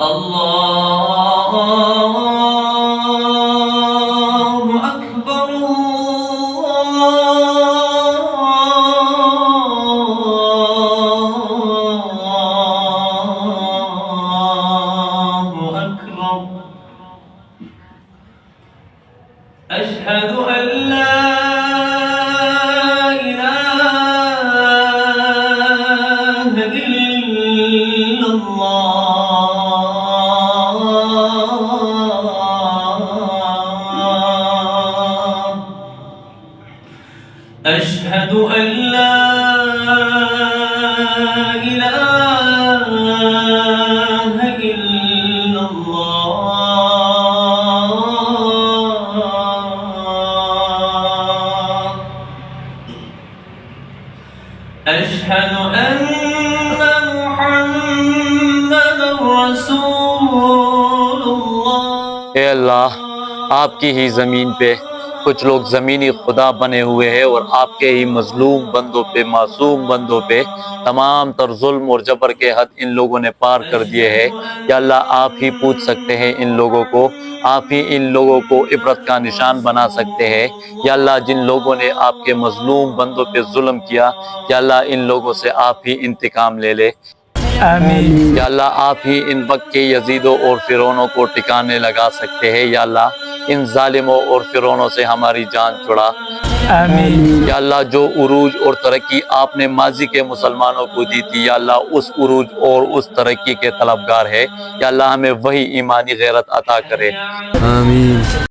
अल्लाहु अकबर अल्लाहु अकबर। अशहदु अल्ला इलाहा इल्लल्लाह। अशहदु अल्ला इलाहा इल्लल्लाह। अशहदु अन्ना मुहम्मदर रसूलुल्लाह। ए अल्लाह, आपकी ही ज़मीन पे कुछ लोग ज़मीनी खुदा बने हुए हैं और आपके ही मजलूम बंदों पे, मासूम बंदों पे तमाम तर जुल्म और जबर के हद इन लोगों ने पार कर दिए हैं। या अल्लाह, आप ही पूछ सकते हैं इन लोगों को, आप ही इन लोगों को इबरत का निशान बना सकते हैं। या अल्लाह, जिन लोगों ने आपके मजलूम बंदों पे जुल्म किया, या अल्लाह इन लोगों से आप ही इंतकाम ले ले। आमीन। या अल्लाह, आप ही इन वक्त के यजीदों और फिरौनों को टिकाने लगा सकते हैं। या अल्लाह, इन जालिमों और फिरौनों से हमारी जान छुड़ा। आमीन। या अल्लाह, जो उरूज और तरक्की आपने माजी के मुसलमानों को दी थी, या अल्लाह उस उरूज और उस तरक्की के तलबगार है। या अल्लाह, हमें वही ईमानी गैरत अता करे। आमीन।